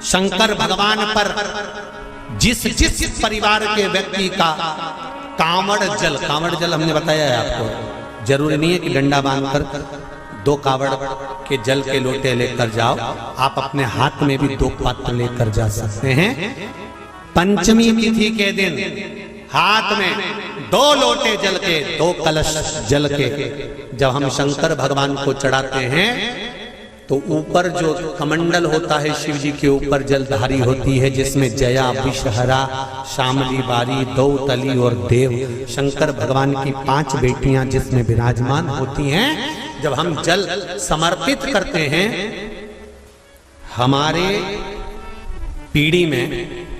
शंकर भगवान पर जिस जिस परिवार के व्यक्ति का कांवड़ जल हमने बताया है आपको, जरूरी नहीं है कि डंडा बांधकर 2 कावड़ के जल के लोटे लेकर जाओ, आप अपने हाथ में भी 2 पात्र लेकर जा सकते हैं। पंचमी तिथि के दिन हाथ में 2 लोटे जल के, 2 कलश जल के जब हम शंकर भगवान को चढ़ाते हैं तो ऊपर जो कमंडल होता है शिव जी के ऊपर जलधारी होती है, जिसमें जया, विषहरा, शामली, बारी, दौतली और देव, शंकर भगवान की 5 बेटियां जिसमें विराजमान होती हैं। जब हम जल समर्पित करते हैं, हमारे पीढ़ी में,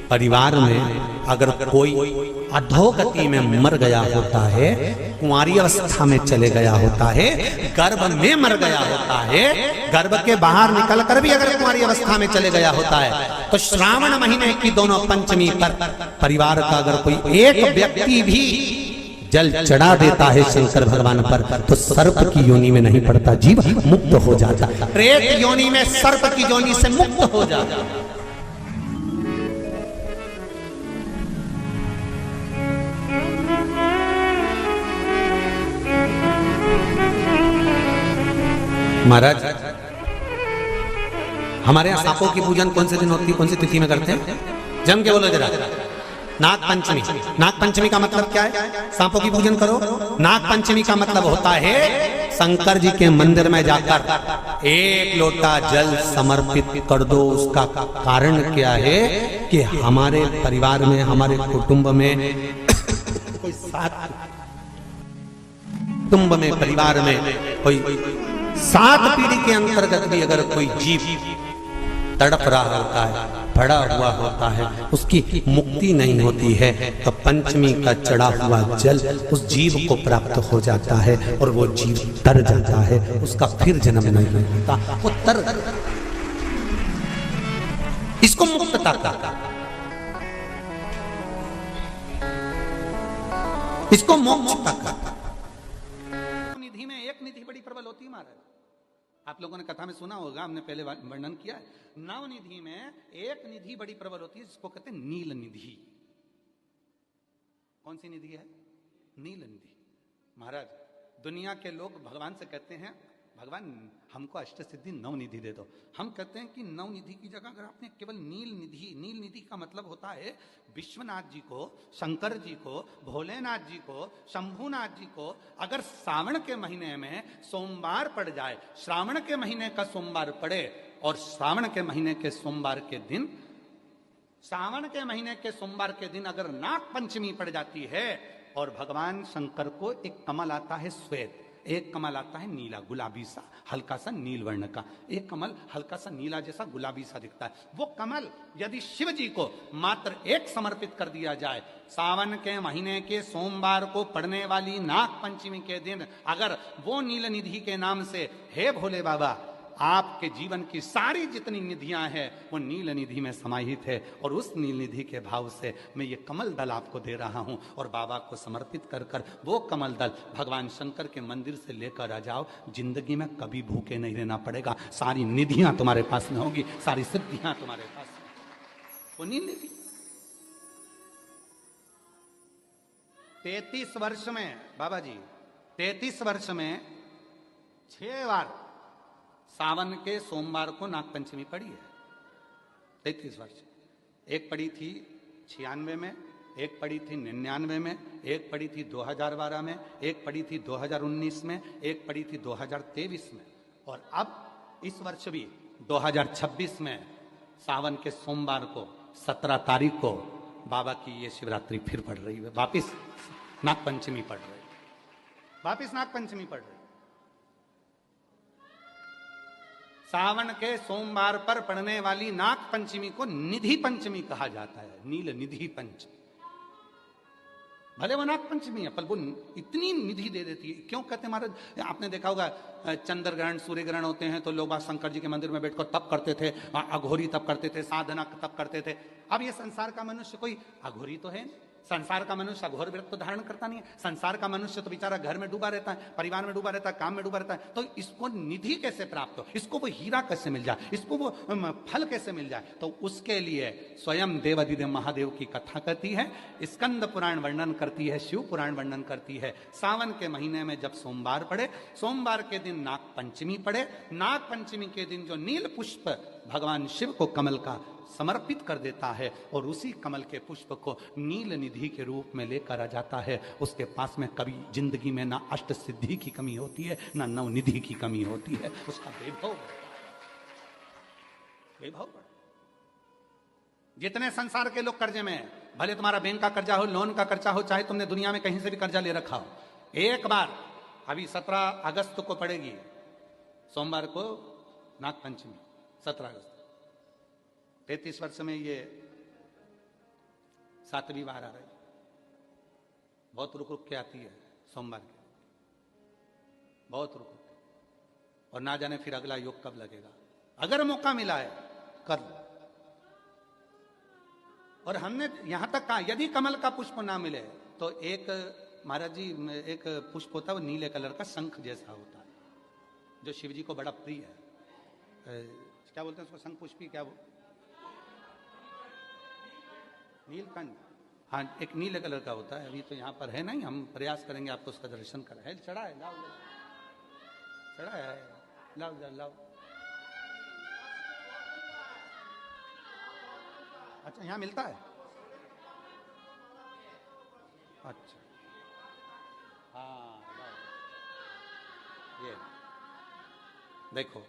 परिवार में अगर कोई अधोगति में मर गया होता है, कुंवारी अवस्था में चले गया होता है, गर्भ में मर गया होता है, गर्भ के बाहर निकल कर भी अगर कुंवारी अवस्था में चले गया होता है, तो श्रावण महीने की दोनों पंचमी पर परिवार का अगर कोई एक व्यक्ति भी जल चढ़ा देता है शंकर भगवान पर, तो सर्प की योनि में नहीं पड़ता, जीव मुक्त हो जाता, प्रेत योनि में सर्प की योनि से मुक्त हो जाता। महाराज, हमारे यहाँ सांपों की पूजन कौन से दिन होती है, कौन सी तिथि में करते हैं? जम के बोलो जरा। नाग पंचमी। नाग पंचमी का मतलब क्या है? सांपों की पूजन करो। नाग पंचमी का मतलब होता है शंकर जी के मंदिर में जाकर 1 लोटा जल समर्पित कर दो। उसका कारण क्या है कि हमारे परिवार में, हमारे कुटुंब में कोई कुटुंब में, परिवार में कोई 7 पीढ़ी के अंतर्गत भी अगर कोई जीव तड़प रहा होता है, पड़ा हुआ होता है, उसकी मुक्ति नहीं होती है, तो पंचमी का चढ़ा हुआ जल उस जीव को प्राप्त हो जाता है और वो जीव तर जाता है, उसका फिर जन्म नहीं होता, वो तर, इसको मुक्तता का, इसको मोक्षता का। निधि में एक निधि बड़ी प्रबल होती है महाराज। आप लोगों ने कथा में सुना होगा, हमने पहले वर्णन किया है। नवनिधि में एक निधि बड़ी प्रबल होती है, जिसको कहते हैं नील निधि। कौन सी निधि है? नील निधि। महाराज, दुनिया के लोग भगवान से कहते हैं, भगवान हमको अष्ट सिद्धि नवनिधि दे दो। हम कहते हैं कि नवनिधि की जगह अगर आपने केवल नील निधि का मतलब होता है विश्वनाथ जी को, शंकर जी को, भोलेनाथ जी को, शंभुनाथ जी को अगर श्रावण के महीने में सोमवार पड़ जाए, श्रावण के महीने का सोमवार पड़े और श्रावण के महीने के सोमवार के दिन, श्रावण के महीने के सोमवार के दिन अगर नाग पंचमी पड़ जाती है और भगवान शंकर को एक कमल आता है श्वेत, एक कमल आता है नीला, गुलाबी सा, हल्का सा नील वर्ण का, एक कमल हल्का सा नीला जैसा गुलाबी सा दिखता है। वो कमल यदि शिव जी को मात्र एक समर्पित कर दिया जाए, सावन के महीने के सोमवार को पड़ने वाली नाग पंचमी के दिन अगर वो नील निधि के नाम से, हे भोले बाबा, आपके जीवन की सारी जितनी निधियां हैं वो नील निधि में समाहित है, और उस नील निधि के भाव से मैं ये कमल दल आपको दे रहा हूं, और बाबा को समर्पित कर कर वो कमल दल भगवान शंकर के मंदिर से लेकर आ जाओ, जिंदगी में कभी भूखे नहीं रहना पड़ेगा, सारी निधियां तुम्हारे पास में होगी, सारी सिद्धियां तुम्हारे पास में। वो नील निधि 33 वर्ष में, बाबा जी 33 वर्ष में 6 बार सावन के सोमवार को नाग पंचमी पड़ी है। 33 वर्ष। एक पड़ी थी 96 में, एक पड़ी थी 99 में, एक पड़ी थी 2012 में, एक पड़ी थी 2019 में, एक पड़ी थी 2023 में, और अब इस वर्ष भी 2026 में सावन के सोमवार को 17 तारीख को बाबा की ये शिवरात्रि फिर पड़ रही है, वापिस नाग पंचमी पड़ रही है, वापिस नाग पंचमी पड़ रही है। सावन के सोमवार पर पड़ने वाली नाग पंचमी को निधि पंचमी कहा जाता है, नील निधि पंचमी। भले वो नाग पंचमी है पर वो इतनी निधि दे देती है। क्यों कहते हैं महाराज? आपने देखा होगा चंद्र ग्रहण, सूर्य ग्रहण होते हैं तो लोग शंकर जी के मंदिर में बैठकर तप करते थे, अघोरी तप करते थे, साधना तप करते थे। अब ये संसार का मनुष्य कोई अघोरी तो है, संसार का मनुष्य घोर व्रत तो धारण करता नहीं है। संसार का मनुष्य तो बेचारा घर में डूबा रहता है, परिवार में डूबा रहता है, काम में डूबा रहता है। तो इसको निधि कैसे प्राप्त हो, इसको वो हीरा कैसे मिल जाए, इसको वो फल कैसे मिल जाए? तो उसके लिए स्वयं देवाधिदेव महादेव की कथा करती है, स्कंद पुराण वर्णन करती है, शिव पुराण वर्णन करती है। सावन के महीने में जब सोमवार पड़े, सोमवार के दिन नाग पंचमी पड़े, नाग पंचमी के दिन जो नील पुष्प भगवान शिव को कमल का समर्पित कर देता है और उसी कमल के पुष्प को नील निधि के रूप में लेकर आ जाता है, उसके पास में कभी जिंदगी में ना अष्ट सिद्धि की कमी होती है, ना नवनिधि की कमी होती है। उसका वैभव वैभव। जितने संसार के लोग कर्जे में हैं, भले तुम्हारा बैंक का कर्जा हो, लोन का कर्जा हो, चाहे तुमने दुनिया में कहीं से भी कर्जा ले रखा हो, एक बार अभी 17 अगस्त को पड़ेगी, सोमवार को नाग पंचमी, 17 अगस्त, 33 वर्ष में ये 7वीं बार आ रही, बहुत रुक रुक के आती है सोमवार के, बहुत रुक रुक के, और ना जाने फिर अगला योग कब लगेगा। अगर मौका मिला है कर लो। और हमने यहां तक कहा यदि कमल का पुष्प ना मिले तो एक महाराज जी एक पुष्प होता है, वो नीले कलर का शंख जैसा होता है, जो शिव जी को बड़ा प्रिय है। क्या बोलते हैं उसको, शंख पुष्पी, क्या नीलकंठ, हाँ, एक नीले कलर का होता है। अभी तो यहाँ पर है नहीं, हम प्रयास करेंगे आपको उसका दर्शन कराए। चढ़ा है, लाओ चढ़ा है, लाओ लाओ। अच्छा, यहाँ मिलता है, अच्छा, हाँ, ये देखो,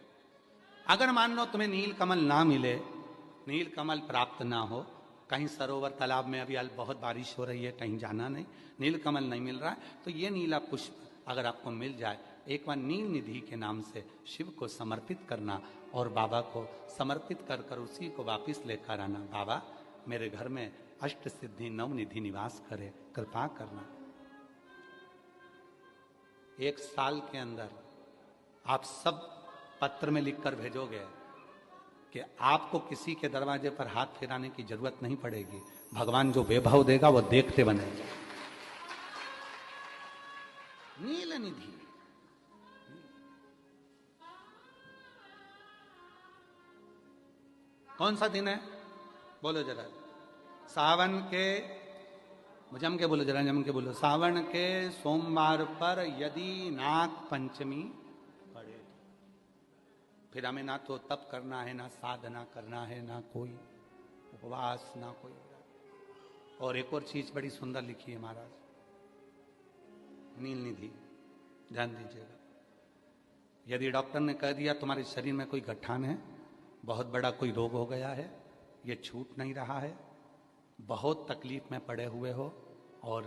अगर मान लो तुम्हें नील कमल ना मिले, नील कमल प्राप्त ना हो, कहीं सरोवर तालाब में अभी बहुत बारिश हो रही है, कहीं जाना नहीं, नील कमल नहीं मिल रहा है, तो ये नीला पुष्प अगर आपको मिल जाए, एक बार नील निधि के नाम से शिव को समर्पित करना और बाबा को समर्पित कर कर उसी को वापस लेकर आना। बाबा मेरे घर में अष्ट सिद्धि नव निधि निवास करे, कृपा करना। 1 साल के अंदर आप सब पत्र में लिखकर भेजोगे कि आपको किसी के दरवाजे पर हाथ फिराने की जरूरत नहीं पड़ेगी, भगवान जो वैभव देगा वो देखते बनेगा। नील निधि, कौन सा दिन है बोलो जरा, सावन के, जम के बोलो जरा, जम के बोलो, सावन के सोमवार पर यदि नाग पंचमी पड़े, फिर हमें ना तो तप करना है, ना साधना करना है, ना कोई उपवास, ना कोई। और एक और चीज बड़ी सुंदर लिखी है महाराज, नील निधि, ध्यान दीजिएगा। यदि डॉक्टर ने कह दिया तुम्हारे शरीर में कोई गठान है, बहुत बड़ा कोई रोग हो गया है, ये छूट नहीं रहा है, बहुत तकलीफ में पड़े हुए हो और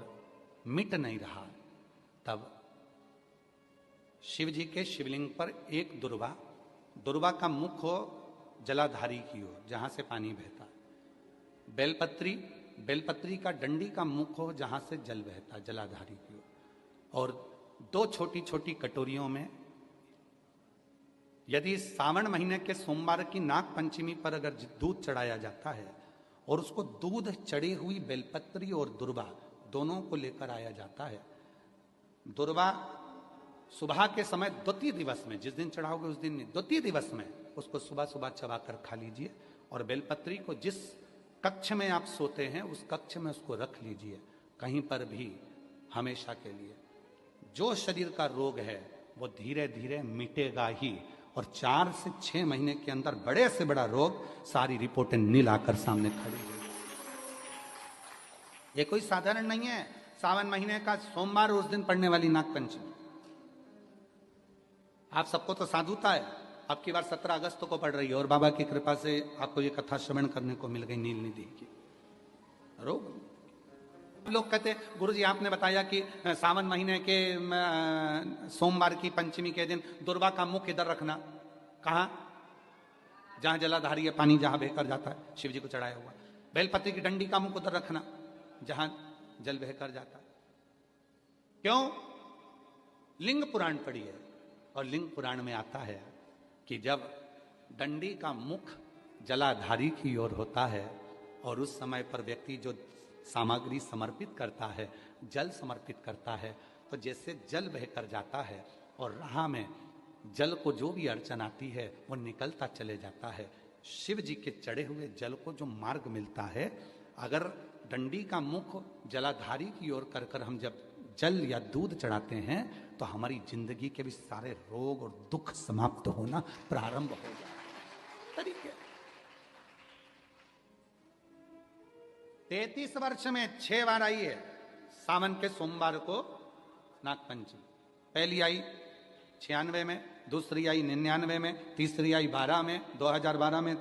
मिट नहीं रहा, तब शिव जी के शिवलिंग पर एक दुर्वा, दुर्वा का मुख हो जलाधारी की ओर जहां से पानी बहता, बेलपत्री, बेलपत्री का डंडी का मुख हो जहां से जल बहता जलाधारी की ओर, और 2 छोटी छोटी कटोरियों में, यदि सावन महीने के सोमवार की नाग पंचमी पर अगर दूध चढ़ाया जाता है और उसको दूध चढ़ी हुई बेलपत्री और दुर्वा दोनों को लेकर आया जाता है, दुर्वा सुबह के समय द्वितीय दिवस में, जिस दिन चढ़ाओगे उस दिन नहीं, द्वितीय दिवस में उसको सुबह सुबह चबाकर खा लीजिए, और बेलपत्री को जिस कक्ष में आप सोते हैं उस कक्ष में उसको रख लीजिए, कहीं पर भी हमेशा के लिए। जो शरीर का रोग है वो धीरे धीरे मिटेगा ही, और 4 से 6 महीने के अंदर बड़े से बड़ा रोग सारी रिपोर्टें नील आकर सामने खड़ी है। ये कोई साधारण नहीं है, सावन महीने का सोमवार उस दिन पड़ने वाली नाग पंचमी। आप सबको तो साधुता है, अब की बार 17 अगस्त को पड़ रही है, और बाबा की कृपा से आपको ये कथा श्रवण करने को मिल गई नील निधि की। रोग लोग कहते गुरु जी आपने बताया कि सावन महीने के सोमवार की पंचमी के दिन दुर्वा का मुख इधर रखना, कहा जहां जलाधारी है, पानी जहां बहकर जाता है शिव जी को चढ़ाया हुआ, बेलपत्री की डंडी का मुख उधर रखना जहां जल बहकर जाता है। क्यों? लिंग पुराण पढ़ी है, और लिंग पुराण में आता है कि जब डंडी का मुख जलाधारी की ओर होता है और उस समय पर व्यक्ति जो सामग्री समर्पित करता है, जल समर्पित करता है, तो जैसे जल बहकर जाता है और राह में जल को जो भी अड़चन आती है वो निकलता चले जाता है। शिव जी के चढ़े हुए जल को जो मार्ग मिलता है, अगर डंडी का मुख जलाधारी की ओर कर कर हम जब जल या दूध चढ़ाते हैं तो हमारी जिंदगी के भी सारे रोग और दुख समाप्त होना प्रारंभ हो जाए। तरीके 33 वर्ष में 6 बार आई है सावन के सोमवार को नागपंचमी। पहली आई 96 में, दूसरी आई 99 में, तीसरी आई 12 में, 2012 में,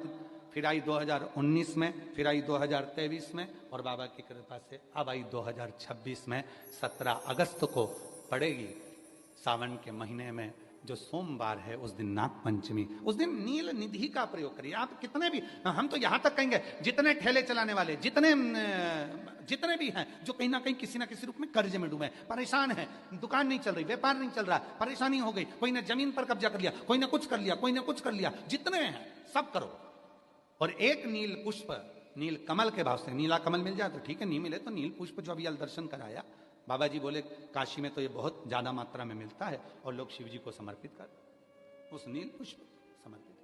फिर आई 2019 में, फिर आई 2023 में और बाबा की कृपा से अब आई 2026 में। 17 अगस्त को पड़ेगी सावन के महीने में जो सोमवार है, उस दिन नागपंचमी। उस दिन नील निधि का प्रयोग करिए। आप कितने भी, हम तो यहां तक कहेंगे जितने ठेले चलाने वाले, जितने भी हैं जो कहीं ना कहीं किसी ना किसी रूप में कर्ज में डूबे, परेशान है, दुकान नहीं चल रही, व्यापार नहीं चल रहा, परेशानी हो गई, कोई ने जमीन पर कब्जा कर लिया, कोई ने कुछ कर लिया, कोई ने कुछ कर लिया, जितने हैं सब करो और एक नील पुष्प, नील कमल के भाव से, नीला कमल मिल जाए तो ठीक है, नहीं मिले तो नील पुष्प जो अभी दर्शन कराया बाबा जी बोले काशी में तो ये बहुत ज्यादा मात्रा में मिलता है और लोग शिव जी को समर्पित कर, उस नील पुष्प समर्पित।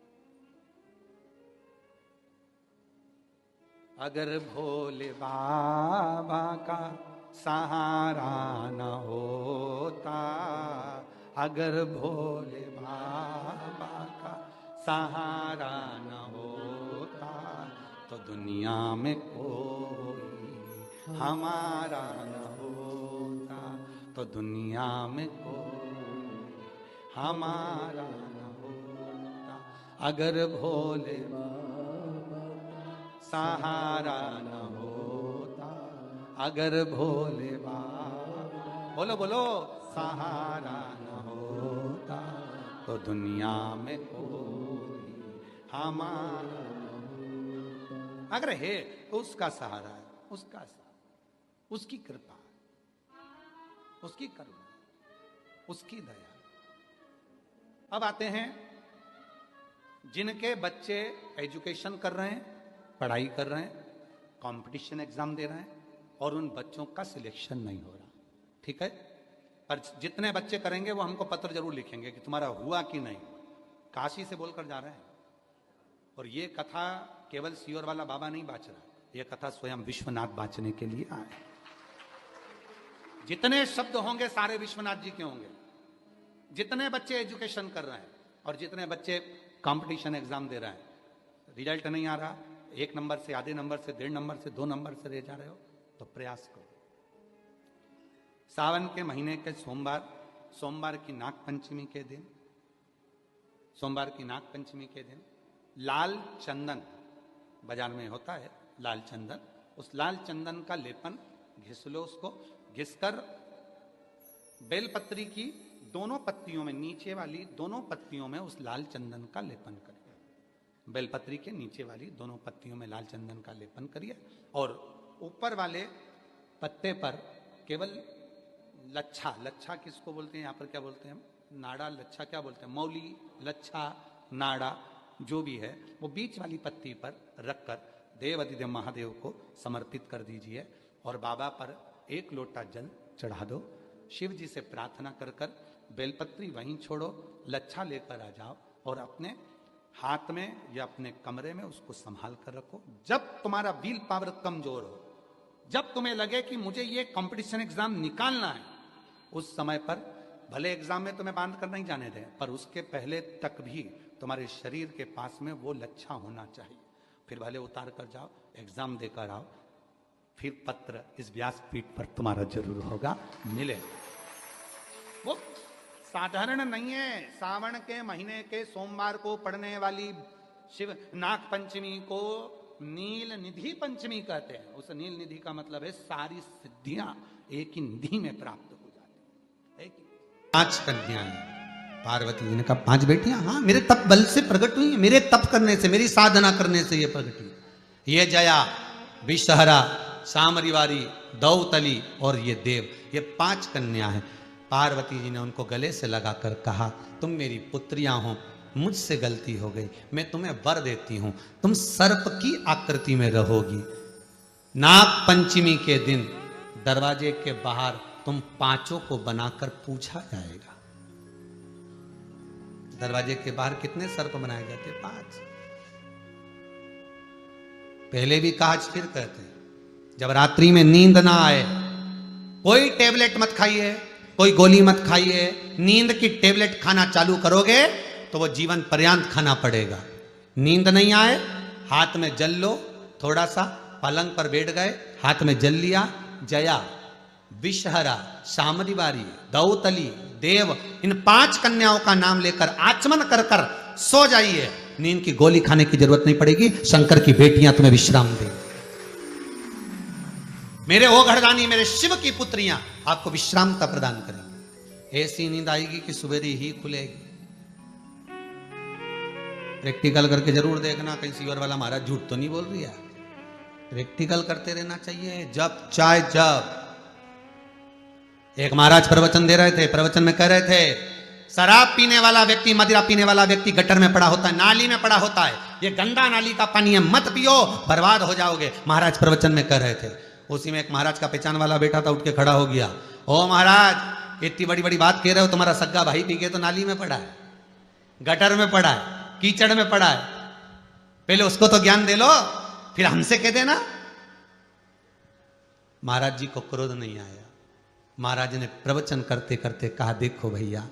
अगर भोले बाबा का सहारा न होता, अगर भोले बाबा का सहारा न होता तो दुनिया में कोई हमारा न होता, तो दुनिया में कोई हमारा न होता। अगर भोले बाबा सहारा न होता, अगर भोले बाबा बोलो बोलो सहारा न होता तो दुनिया में कोई हमारा, अगर है तो उसका सहारा है, उसका सहारा, उसकी कृपा, उसकी करुणा, उसकी दया। अब आते हैं जिनके बच्चे एजुकेशन कर रहे हैं, पढ़ाई कर रहे हैं, कंपटीशन एग्जाम दे रहे हैं और उन बच्चों का सिलेक्शन नहीं हो रहा, ठीक है, पर जितने बच्चे करेंगे वो हमको पत्र जरूर लिखेंगे कि तुम्हारा हुआ कि नहीं। काशी से बोलकर जा रहे हैं और ये कथा केवल सियोर वाला बाबा नहीं बाच रहा, ये कथा स्वयं विश्वनाथ बांचने के लिए आए। जितने शब्द होंगे सारे विश्वनाथ जी के होंगे। जितने बच्चे एजुकेशन कर रहे हैं और जितने बच्चे कंपटीशन एग्जाम दे रहे हैं, रिजल्ट नहीं आ रहा, 1 नंबर से, आधे नंबर से, 1.5 नंबर से, 2 नंबर से रह जा रहे हो, तो प्रयास करो। सावन के महीने के सोमवार, सोमवार की नागपंचमी के दिन, सोमवार की नागपंचमी के दिन लाल चंदन बाजार में होता है, लाल चंदन, उस लाल चंदन का लेपन घिस लो, उसको घिसकर बेलपत्री की दोनों पत्तियों में, नीचे वाली दोनों पत्तियों में उस लाल चंदन का लेपन करिए। बेलपत्री के नीचे वाली दोनों पत्तियों में लाल चंदन का लेपन करिए और ऊपर वाले पत्ते पर केवल लच्छा, लच्छा किसको बोलते हैं यहाँ पर, क्या बोलते हैं हम, नाड़ा, लच्छा क्या बोलते हैं, मौली, लच्छा, नाड़ा जो भी है, वो बीच वाली पत्ती पर रखकर देव अधिदेव महादेव को समर्पित कर दीजिए और बाबा पर 1 लोटा जल चढ़ा दो। शिव जी से प्रार्थना कर कर बेलपत्री वहीं छोड़ो, लच्छा लेकर आ जाओ और अपने हाथ में या अपने कमरे में उसको संभाल कर रखो। जब तुम्हारा विल पावर कमजोर हो, जब तुम्हें लगे कि मुझे ये कंपटीशन एग्जाम निकालना है, उस समय पर भले एग्जाम में तुम्हें बांध कर नहीं जाने दें, पर उसके पहले तक भी तुम्हारे शरीर के पास में वो लच्छा होना चाहिए। फिर भले उतार कर जाओ, एग्जाम देकर आओ, फिर पत्र इस व्यासपीठ पर तुम्हारा जरूर होगा, मिले। वो साधारण नहीं है। सावन के महीने के सोमवार को पड़ने वाली शिव नाग पंचमी को नील निधि पंचमी कहते हैं। उस नील निधि का मतलब है सारी सिद्धियां एक ही निधि में प्राप्त हो जाती है। 5 कन्याएं, पार्वती जी ने कहा 5 बेटियां, हाँ मेरे तप बल से प्रकट हुई, मेरे तप करने से, मेरी साधना करने से ये प्रकट हुई। ये जया, विषहरा, सामरीवारी, दौतली और ये देव, ये 5 कन्या हैं। पार्वती जी ने उनको गले से लगाकर कहा, तुम मेरी पुत्रियां हो, मुझसे गलती हो गई, मैं तुम्हें वर देती हूं, तुम सर्प की आकृति में रहोगी। नाग पंचमी के दिन दरवाजे के बाहर तुम पांचों को बनाकर पूछा जाएगा। दरवाजे के बाहर कितने सर्प बनाए जाते? 5। पहले भी कहा, फिर कहते हैं, जब रात्रि में नींद ना आए, कोई टेबलेट मत खाइए, कोई गोली मत खाइए। नींद की टेबलेट खाना चालू करोगे तो वो जीवन पर्यंत खाना पड़ेगा। नींद नहीं आए, हाथ में जल लो, थोड़ा सा पलंग पर बैठ गए, हाथ में जल लिया, जया, विषहरा, शामदिवारी, दौतली, देव, इन 5 कन्याओं का नाम लेकर आचमन कर कर सो जाइए। नींद की गोली खाने की जरूरत नहीं पड़ेगी। शंकर की बेटियां तुम्हें विश्राम दें। मेरे ओ घरदानी, मेरे शिव की पुत्रियां आपको विश्रामता प्रदान करेंगी। ऐसी नींद आएगी कि सवेरे ही खुलेगी। प्रैक्टिकल करके जरूर देखना, कहीं सीवर वाला महाराज झूठ तो नहीं बोल रही है। प्रैक्टिकल करते रहना चाहिए। जब चाहे जब। एक महाराज प्रवचन दे रहे थे, प्रवचन में कह रहे थे, शराब पीने वाला व्यक्ति, मदिरा पीने वाला व्यक्ति गटर में पड़ा होता है, नाली में पड़ा होता है। ये गंदा नाली का पानी है, मत पियो, बर्बाद हो जाओगे। महाराज प्रवचन में कह रहे थे। उसी में एक महाराज का पहचान वाला बेटा था, उठ के खड़ा हो गया। ओ महाराज, इतनी बड़ी बड़ी बात कह रहे हो, तुम्हारा सग्गा भाई पी के तो नाली में पड़ा है, गटर में पड़ा है, कीचड़ में पड़ा है। पहले उसको तो ज्ञान दे लो, फिर हमसे कह देना। महाराज जी को क्रोध नहीं आया। महाराज ने प्रवचन करते करते कहा, देखो भैया,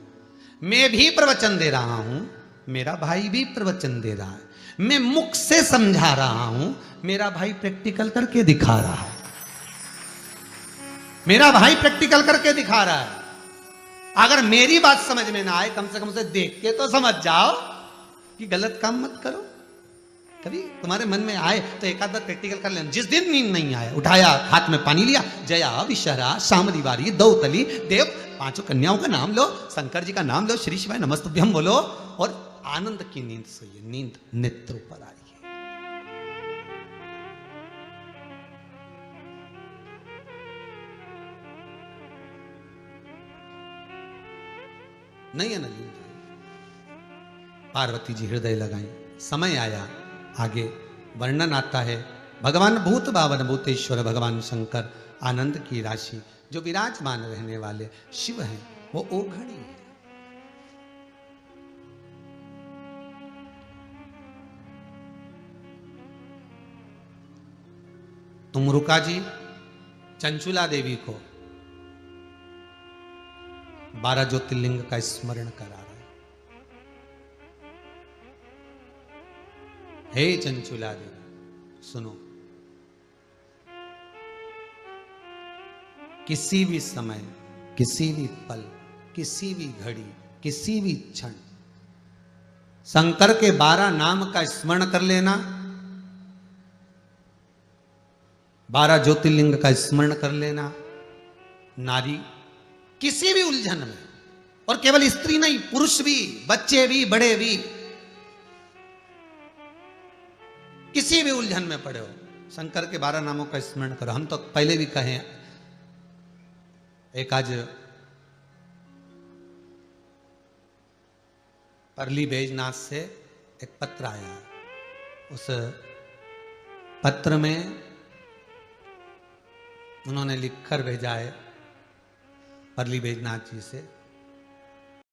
मैं भी प्रवचन दे रहा हूं, मेरा भाई भी प्रवचन दे रहा है, मैं मुख से समझा रहा हूं, मेरा भाई प्रैक्टिकल करके दिखा रहा है। मेरा भाई प्रैक्टिकल करके दिखा रहा है। अगर मेरी बात समझ में ना आए, कम से कम उसे देख के तो समझ जाओ कि गलत काम मत करो। कभी तुम्हारे मन में आए तो एक आध बार प्रैक्टिकल कर लेना। जिस दिन नींद नहीं आया, उठाया, हाथ में पानी लिया, जया, विषहरा, शामदिवारी, दौतली, देव, 5 कन्याओं का नाम लो, शंकर जी का नाम लो, श्री शिवाय नमस्तुभ्यम बोलो और आनंद की नींद सोइए। नींद नेत्र पर आई है। नहीं है ना नींद? पार्वती जी हृदय लगाई। समय आया, आगे वर्णन आता है। भगवान भूत भावन भूतेश्वर भगवान शंकर आनंद की राशि जो विराजमान रहने वाले शिव हैं, वो ओघड़ी है। तुमरुका जी चंचुला देवी को 12 ज्योतिर्लिंग का स्मरण करा रहे। हे चंचुला देवी, सुनो, किसी भी समय, किसी भी पल, किसी भी घड़ी, किसी भी क्षण शंकर के 12 नाम का स्मरण कर लेना, 12 ज्योतिर्लिंग का स्मरण कर लेना। नारी किसी भी उलझन में, और केवल स्त्री नहीं, पुरुष भी, बच्चे भी, बड़े भी, किसी भी उलझन में पड़े हो, शंकर के 12 नामों का स्मरण करो। हम तो पहले भी कहें, एक आज परली बैजनाथ से एक पत्र आया। उस पत्र में उन्होंने लिखकर भेजा है परली बैजनाथ जी से,